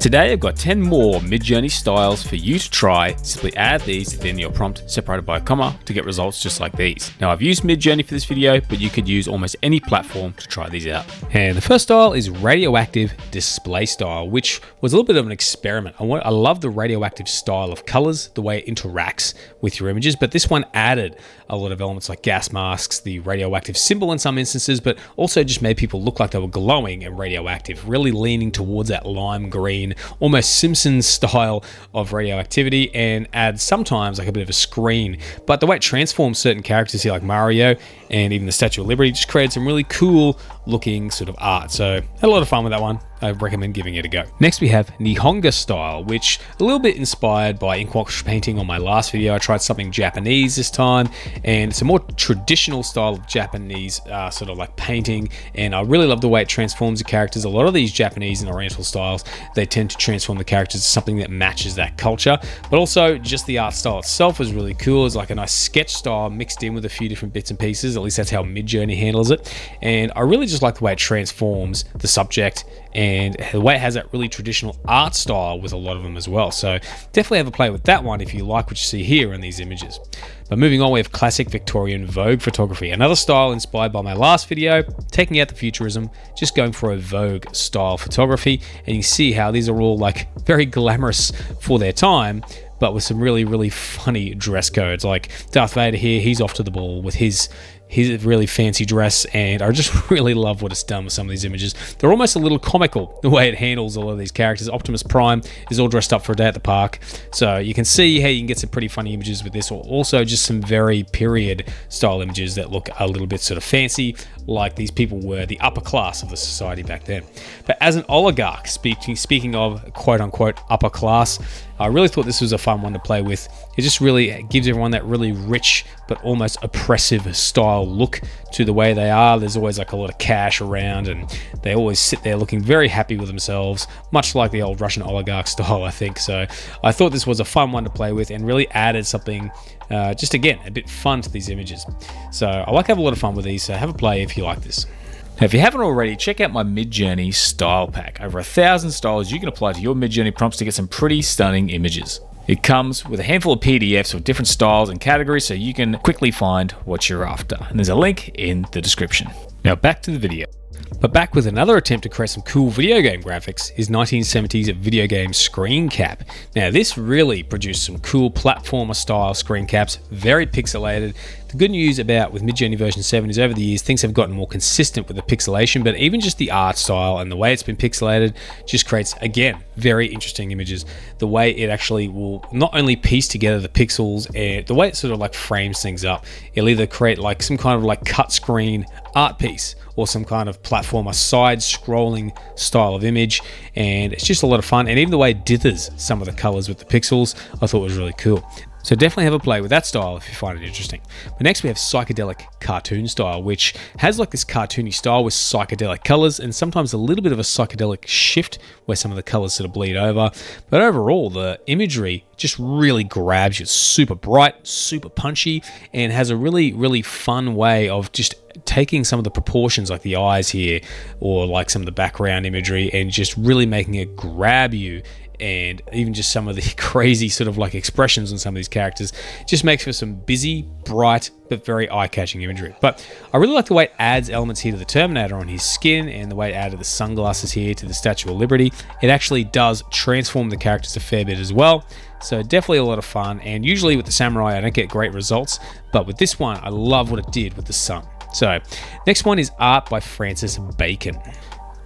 Today I've got 10 more Midjourney styles for you to try. Simply add these within your prompt separated by a comma to get results just like these. Now I've used Midjourney for this video, but you could use almost any platform to try these out. And the first style is Radioactive Display Style, which was a little bit of an experiment. I love the radioactive style of colors, the way it interacts with your images, but this one added a lot of elements like gas masks, the radioactive symbol in some instances, but also just made people look like they were glowing and radioactive, really leaning towards that lime green, almost Simpsons style of radioactivity, and adds sometimes like a bit of a screen. But the way it transforms certain characters here like Mario and even the Statue of Liberty just created some really cool looking sort of art. So had a lot of fun with that one. I recommend giving it a go. Next we have Nihonga style, which a little bit inspired by ink wash painting on my last video. I tried something Japanese this time, and it's a more traditional style of Japanese sort of like painting, and I really love the way it transforms the characters. A lot of these Japanese and Oriental styles, they tend to transform the characters to something that matches that culture, but also just the art style itself was really cool. It's like a nice sketch style mixed in with a few different bits and pieces. At least that's how Midjourney handles it, and I really just like the way it transforms the subject and the way it has that really traditional art style with a lot of them as well. So definitely have a play with that one if you like what you see here in these images. But moving on, we have classic Victorian Vogue photography, another style inspired by my last video, taking out the futurism, just going for a Vogue style photography, and you see how these are all like very glamorous for their time, but with some really funny dress codes. Like Darth Vader here, he's off to the ball with his really fancy dress, and I just really love what it's done with some of these images. They're almost a little comical the way it handles a lot of these characters. Optimus Prime is all dressed up for a day at the park, so you can see how you can get some pretty funny images with this, or also just some very period style images that look a little bit sort of fancy, like these people were the upper class of the society back then. But as an oligarch, speaking of quote-unquote upper class, I really thought this was a fun one to play with. It just really gives everyone that really rich but almost oppressive style look to the way they are. There's always like a lot of cash around, and they always sit there looking very happy with themselves, much like the old Russian oligarch style, I think. So I thought this was a fun one to play with and really added something, just again, a bit fun to these images. So I like to have a lot of fun with these, so have a play if you like this. Now, if you haven't already, check out my Midjourney style pack. Over 1,000 styles you can apply to your Midjourney prompts to get some pretty stunning images. It comes with a handful of PDFs with different styles and categories so you can quickly find what you're after. And there's a link in the description. Now back to the video. But back with another attempt to create some cool video game graphics is 1970s video game Screencap. Now this really produced some cool platformer style screen caps, very pixelated. The good news about with Midjourney version 7 is over the years things have gotten more consistent with the pixelation, but even just the art style and the way it's been pixelated just creates, again, very interesting images. The way it actually will not only piece together the pixels, and the way it sort of like frames things up, it'll either create like some kind of like cut screen art piece or some kind of platformer side scrolling style of image, and it's just a lot of fun. And even the way it dithers some of the colors with the pixels I thought was really cool. So definitely have a play with that style if you find it interesting. But next we have Psychedelic Cartoon Style, which has like this cartoony style with psychedelic colors and sometimes a little bit of a psychedelic shift where some of the colors sort of bleed over. But overall, the imagery just really grabs you. It's super bright, super punchy, and has a really fun way of just taking some of the proportions like the eyes here or like some of the background imagery and just really making it grab you, and even just some of the crazy sort of like expressions on some of these characters just makes for some busy, bright, but very eye-catching imagery. But I really like the way it adds elements here to the Terminator on his skin, and the way it added the sunglasses here to the Statue of Liberty. It actually does transform the characters a fair bit as well. So definitely a lot of fun, and usually with the samurai I don't get great results, but with this one I love what it did with the sun. So next one is Art by Francis Bacon.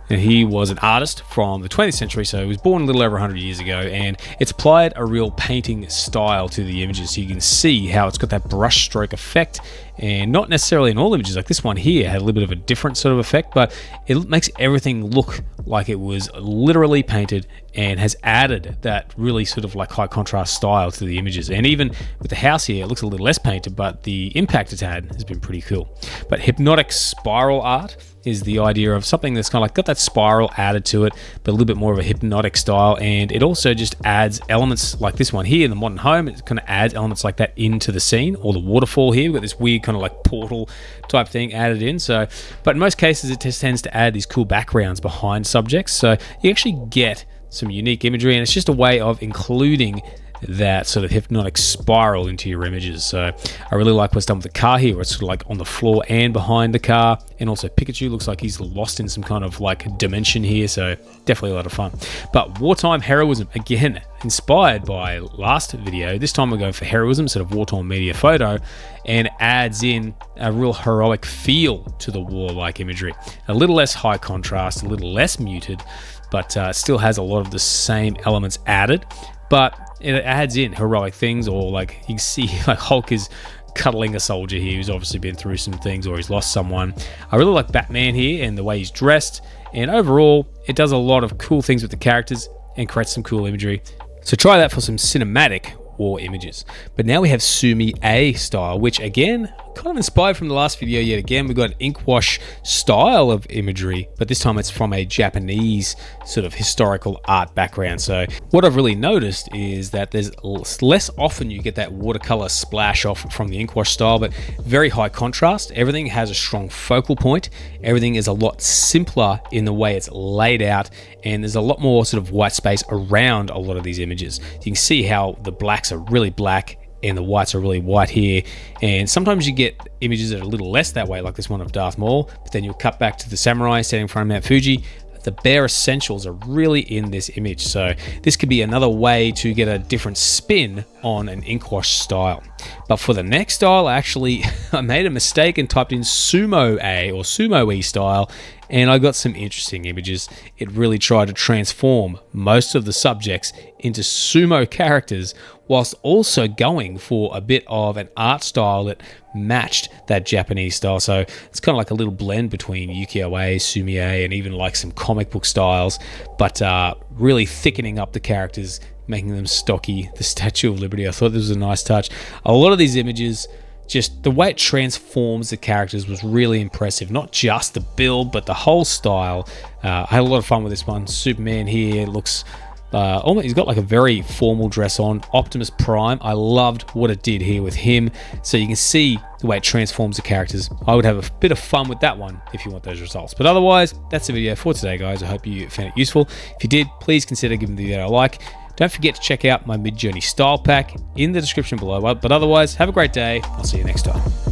And he was an artist from the 20th century, so he was born a little over 100 years ago, and it's applied a real painting style to the images. So you can see how it's got that brush stroke effect, and not necessarily in all images. Like this one here had a little bit of a different sort of effect, but it makes everything look like it was literally painted and has added that really sort of like high contrast style to the images. And even with the house here, it looks a little less painted, but the impact it's had has been pretty cool. But Hypnotic-Spiral art is the idea of something that's kind of like got that spiral added to it, but a little bit more of a hypnotic style. And it also just adds elements like this one here in the modern home. It kind of adds elements like that into the scene, or the waterfall here. We've got this weird kind of like portal type thing added in. So, but in most cases, it just tends to add these cool backgrounds behind subjects. So you actually get some unique imagery, and it's just a way of including that sort of hypnotic spiral into your images. So I really like what's done with the car here, where it's sort of like on the floor and behind the car, and also Pikachu looks like he's lost in some kind of like dimension here, so definitely a lot of fun. But Wartime Heroism, again, inspired by last video. This time we're going for Heroism instead of Wartime Media Photo, and adds in a real heroic feel to the warlike imagery. A little less high contrast, a little less muted, but still has a lot of the same elements added, but it adds in heroic things, or like you can see like Hulk is cuddling a soldier here who's obviously been through some things, or he's lost someone. I really like Batman here and the way he's dressed, and overall it does a lot of cool things with the characters and creates some cool imagery. So try that for some cinematic war images. But now we have Sumi-E style, which again, kind of inspired from the last video yet again. We've got an ink wash style of imagery, but this time it's from a Japanese sort of historical art background. So what I've really noticed is that there's less often you get that watercolor splash off from the ink wash style, but very high contrast. Everything has a strong focal point. Everything is a lot simpler in the way it's laid out, and there's a lot more sort of white space around a lot of these images. You can see how the blacks are really black and the whites are really white here, and sometimes you get images that are a little less that way, like this one of Darth Maul, but then you'll cut back to the samurai standing in front of Mount Fuji. The bare essentials are really in this image, so this could be another way to get a different spin on an ink wash style. But for the next style, actually I made a mistake and typed in Sumo-E or Sumo-E style, and I got some interesting images. It really tried to transform most of the subjects into sumo characters, whilst also going for a bit of an art style that matched that Japanese style. So it's kind of like a little blend between ukiyo-e, Sumi-E, and even like some comic book styles, but really thickening up the characters, making them stocky, the Statue of Liberty. I thought this was a nice touch. A lot of these images, just the way it transforms the characters was really impressive. Not just the build, but the whole style. I had a lot of fun with this one. Superman here looks almost, he's got like a very formal dress on. Optimus Prime, I loved what it did here with him. So you can see the way it transforms the characters. I would have a bit of fun with that one if you want those results. But otherwise, that's the video for today, guys. I hope you found it useful. If you did, please consider giving the video a like. Don't forget to check out my Midjourney style pack in the description below. But otherwise, have a great day. I'll see you next time.